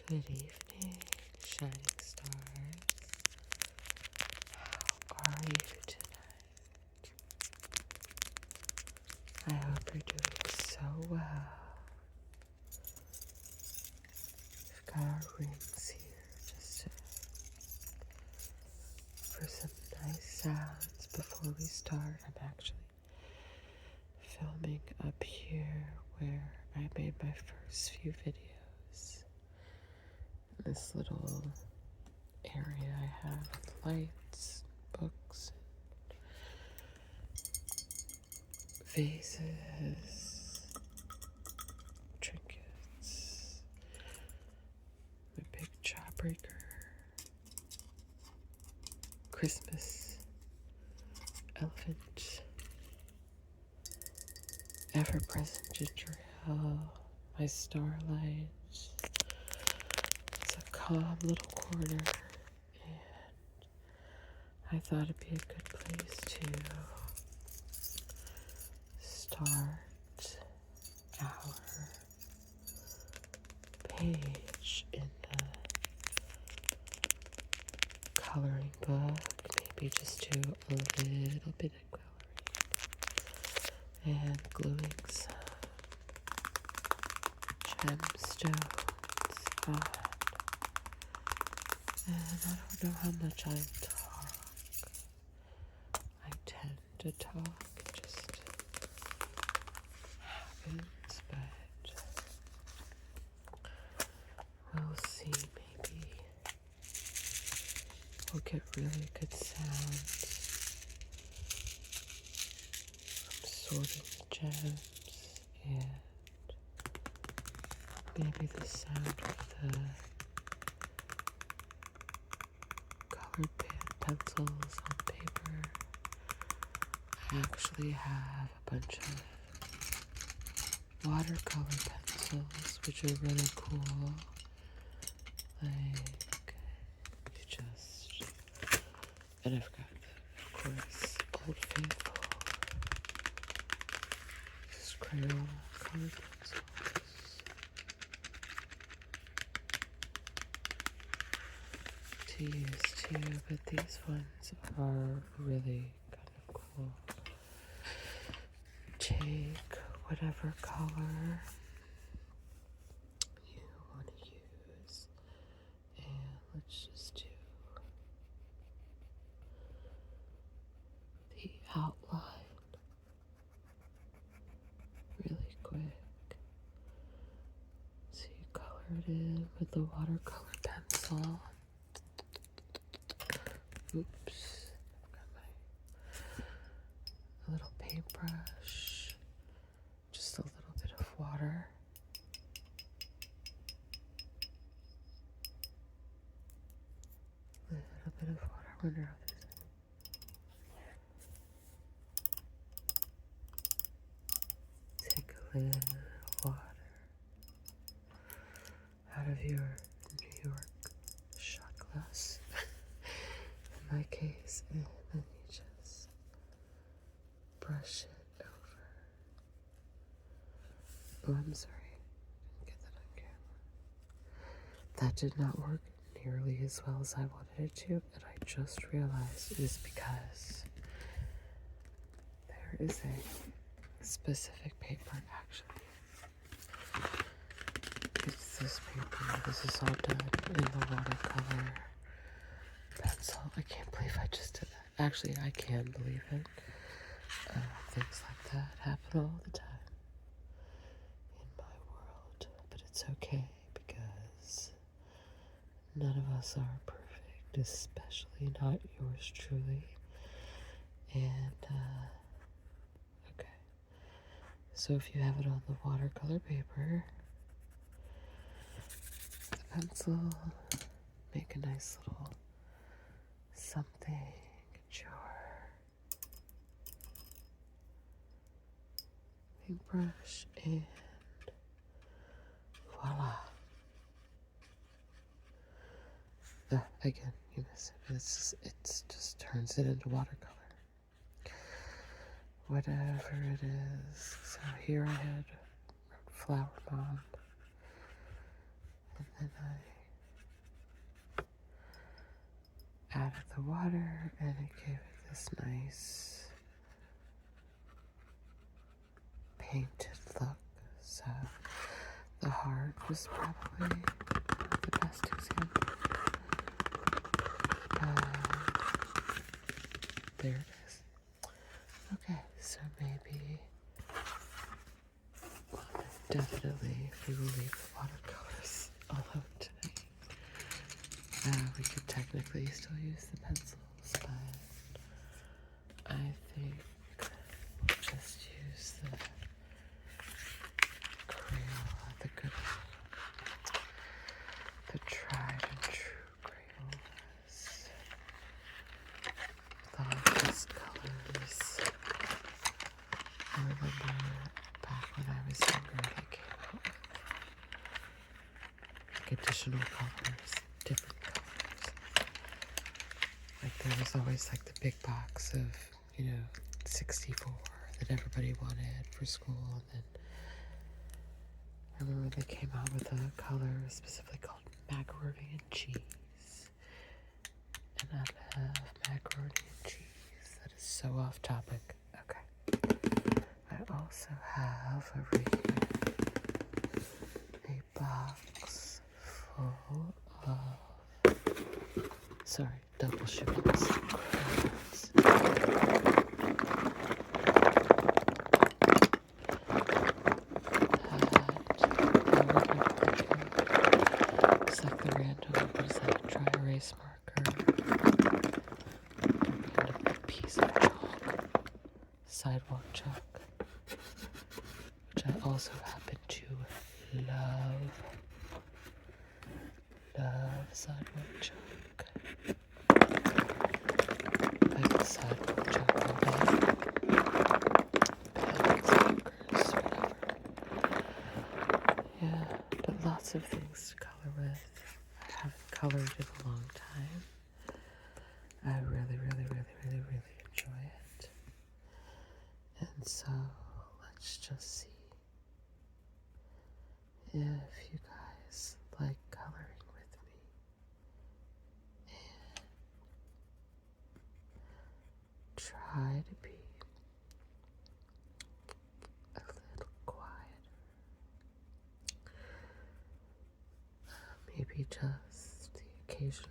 Good evening, shining stars. How are you tonight? I hope you're doing so well. We've got our rings here just for some nice sounds before we start. I'm actually filming up here where I made my first few videos. This little area I have with lights, books, vases, trinkets, my big jawbreaker, Christmas, elephant, ever-present ginger ale, my starlight. It's a calm little corner, and I thought it'd be a good place to start our page in the coloring book. Maybe just do a little bit of coloring and gluing some gemstones on. And I don't know how much I talk. I tend to talk, it just happens, but we'll see. Maybe we'll get really good sounds from sorting the gems, and maybe the sound of the colored pencils on paper. I actually have a bunch of watercolor pencils, which are really cool. Like, you just, and I've got, of course, Old Faithful Crayola colored pencils. To use too, but these ones are really kind of cool. Take whatever color you want to use, and let's just do the outline really quick. So you color it in with the watercolor pencil. Oops, I've got my little paintbrush, just a little bit of water. A little bit of water. I wonder how there's any. Take a little water out of your New York shot glass. In my case, and then you just brush it over. Oh, I'm sorry. Didn't get that on camera. That did not work nearly as well as I wanted it to, and I just realized it is because there is a specific paper, actually. It's this paper. This is all done in the watercolor pencil. I can't believe I just did that. Actually, I can believe it. Things like that happen all the time in my world, but it's okay because none of us are perfect, especially not yours truly. And okay, so if you have it on the watercolor paper, the pencil, make a nice little something at your paintbrush, and voila. Again, you miss it. It just turns it into watercolor. Whatever it is. So here I had wrote Flower Mom, and then I the water and it gave it this nice painted look. So the heart was probably the best example. There it is. Okay, so maybe definitely if we will leave the watercolors alone tonight. We could technically still use the pencils, but I think we'll just use the Crayola, the good one, the tried and true Crayolas. With all these colors. I remember back when I was younger, they came out with like additional colors, different colors. Like there was always like the big box of, 64 that everybody wanted for school, and then I remember they came out with a color specifically called macaroni and cheese. And I love macaroni and cheese. That is so off topic. Okay. I also have over here a box full of, double shipments. It's like the random, what is that, dry erase marker, random piece of chalk, sidewalk chalk, which I also happen to love sidewalk chalk. Like the sidewalk chalk all day. Pens, markers, whatever. Yeah, but lots of things to color with. I haven't colored in a long time. I really, really, really, really, really enjoy it. And so, let's just see if you guys like coloring with me. And try to be a little quieter. Maybe just the occasional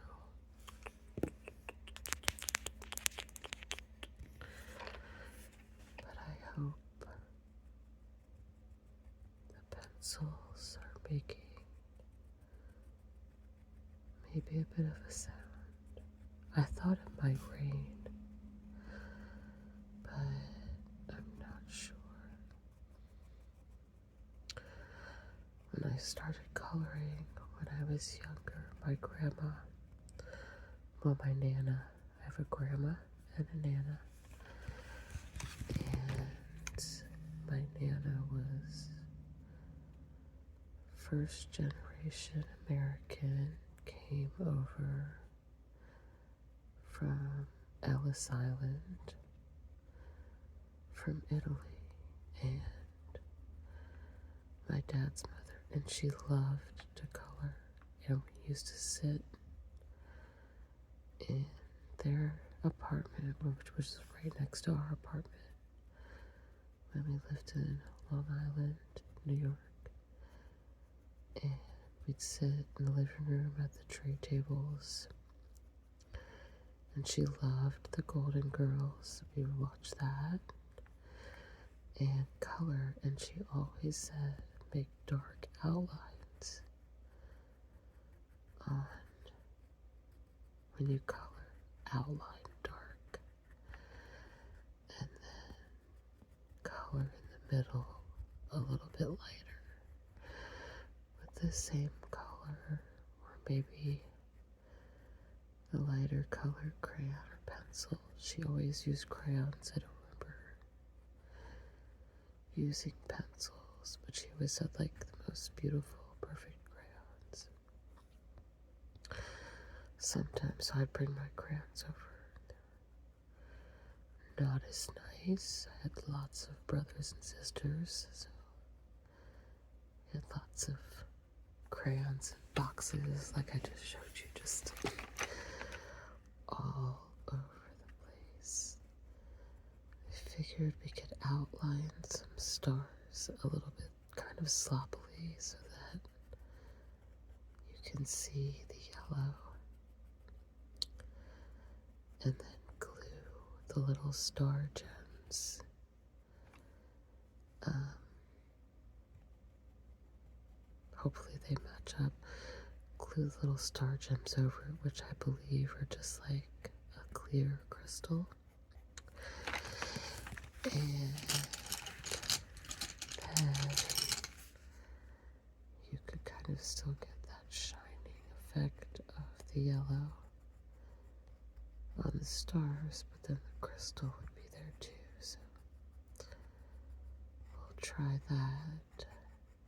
but I hope the pencils are making maybe a bit of a sound. I thought it might rain, but I'm not sure. When I started coloring when I was younger, my nana, I have a grandma and a nana, and my nana was first generation American, came over from Ellis Island from Italy, and my dad's mother, and she loved to color, and we used to sit in their apartment, which was right next to our apartment when we lived in Long Island, New York. And we'd sit in the living room at the tray tables, and she loved the Golden Girls. We would watch that and color, and she always said make dark outlines on when you color, outline dark, and then color in the middle a little bit lighter with the same color, or maybe the lighter colored crayon or pencil. She always used crayons. I don't remember her using pencils, but she always had like the most beautiful, perfect crayons. Sometimes I'd bring my crayons over. Not as nice. I had lots of brothers and sisters, so I had lots of crayons and boxes like I just showed you, just all figured we could outline some stars a little bit kind of sloppily so that you can see the yellow, and then glue the little star gems. Hopefully they match up. Glue little star gems over it, which I believe are just like a clear crystal. And then you could kind of still get that shining effect of the yellow on the stars, but then the crystal would be there too. So we'll try that,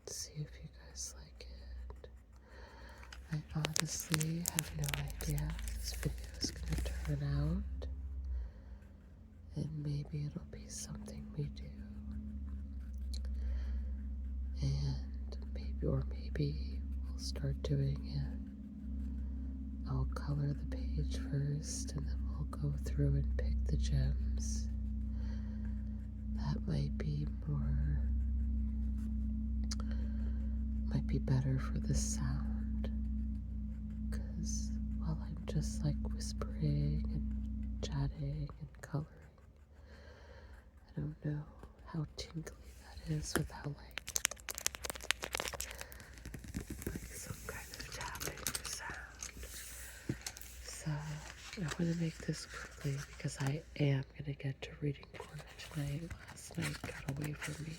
see if you guys like it. I honestly have no idea how this video is going to turn out, and maybe it'll be something we do, and maybe we'll start doing it. I'll color the page first, and then we'll go through and pick the gems. That might be better for the sound, because while I'm just like whispering and chatting and coloring, I don't know how tingly that is without like some kind of tapping sound. So I want to make this quickly because I am going to get to reading corner tonight. Last night got away from me,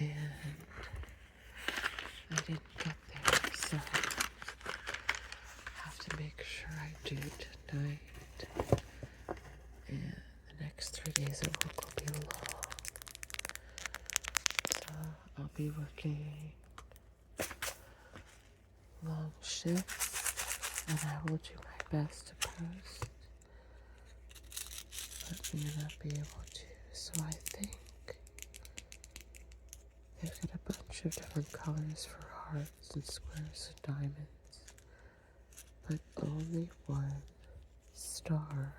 and I didn't get there, so I have to make sure I do tonight. And the next 3 days at work will be long, so I'll be working long shifts, and I will do my best to post, but may not be able to. So I think they've got a bunch of different colors for hearts and squares and diamonds, but only one star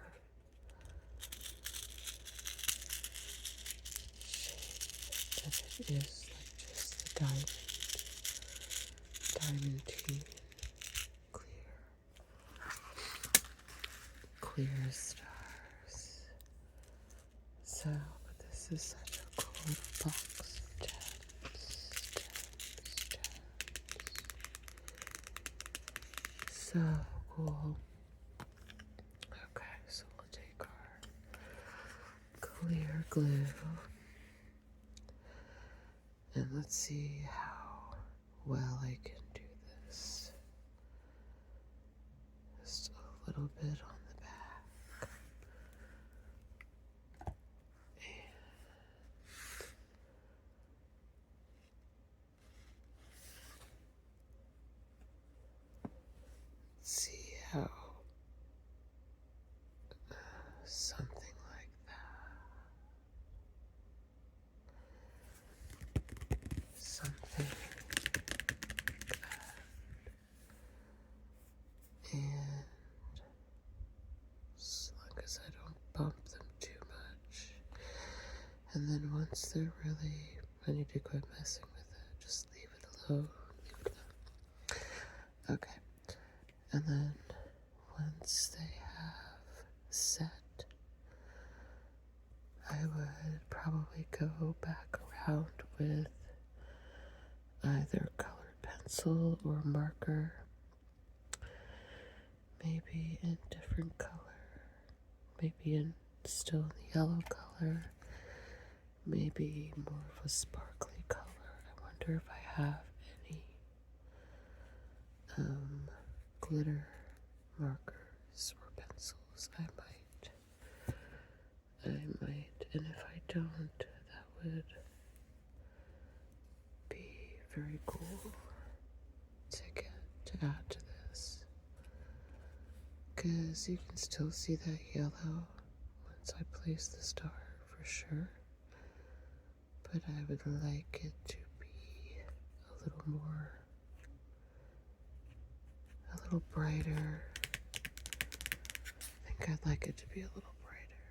shape, and it is like just the diamantine, clear stars. So, but this is such a cool little box. Gems. So cool. Okay, so we'll take our clear glue and let's see how well I can do this. Just a little bit on the back. See how something like that. Something like that. And as long as I don't bump them too much. And then once they're really ready to quit messing with it, just leave it alone. Okay. And then once they have set, I would probably go back around with either colored pencil or marker, maybe in different color, maybe in still the yellow color, maybe more of a sparkly color. I wonder if I have any glitter markers or pencils. I might, and if I don't, that would be very cool to add to this, because you can still see that yellow once I place the star for sure, but I would like it to be a little brighter. I think I'd like it to be a little brighter.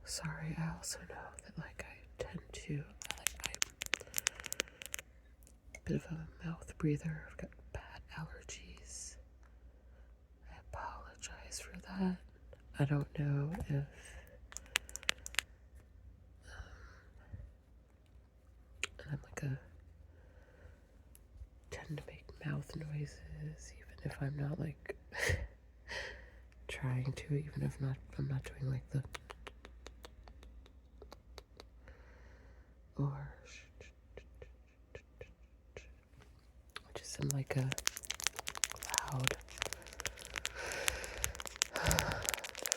sorry, I also know that like I tend to, I'm a bit of a mouth breather. I've got bad allergies. I apologize for that. I don't know if I'm like a tend to make mouth noises even if I'm not like trying to, even if I'm not doing like the or just am like a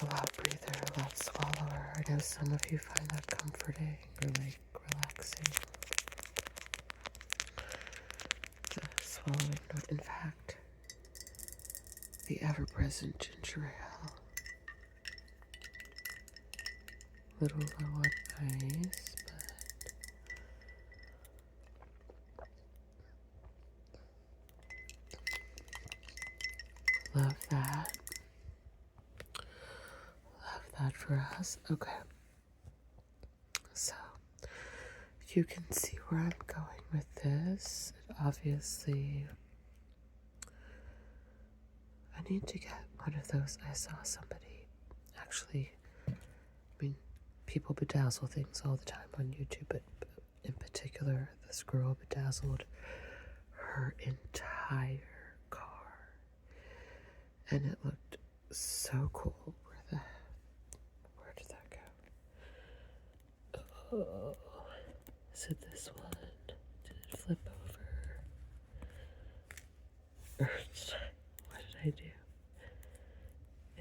loud breather, a loud swallower. I know some of you find that comforting or like relaxing. The swallowing note, in fact, the ever-present ginger ale. Little low on ice, but love that. Love that for us. Okay. So, you can see where I'm going with this. Obviously, I need to get one of those. I saw somebody actually, I mean, people bedazzle things all the time on YouTube, but in particular, this girl bedazzled her entire car. And it looked so cool. Where did that go? Oh, is it this one? Did it flip over? Or what did I do?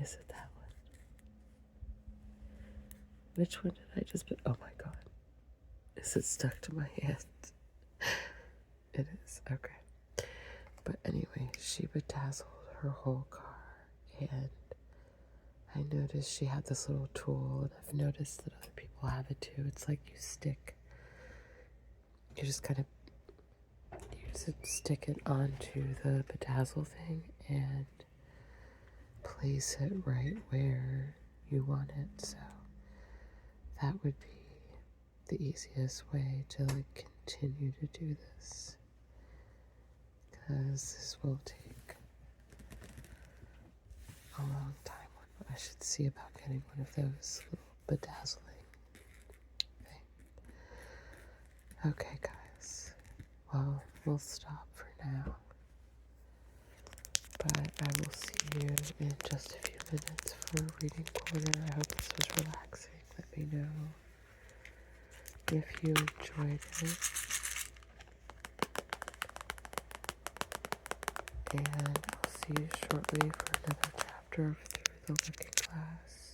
Is it that one? Which one did I just put? Oh my god. Is it stuck to my hand? It is. Okay. But anyway, she bedazzled her whole car. And I noticed she had this little tool. And I've noticed that other people have it too. It's like you just kind of stick it onto the bedazzle thing and place it right where you want it. So that would be the easiest way to like continue to do this, because this will take a long time. I should see about getting one of those little bedazzling thing. Okay, guys. Well, we'll stop for now. But I will see you in just a few minutes for Reading Corner. I hope this was relaxing. Let me know if you enjoyed it. And I'll see you shortly for another chapter of Through the Looking Glass.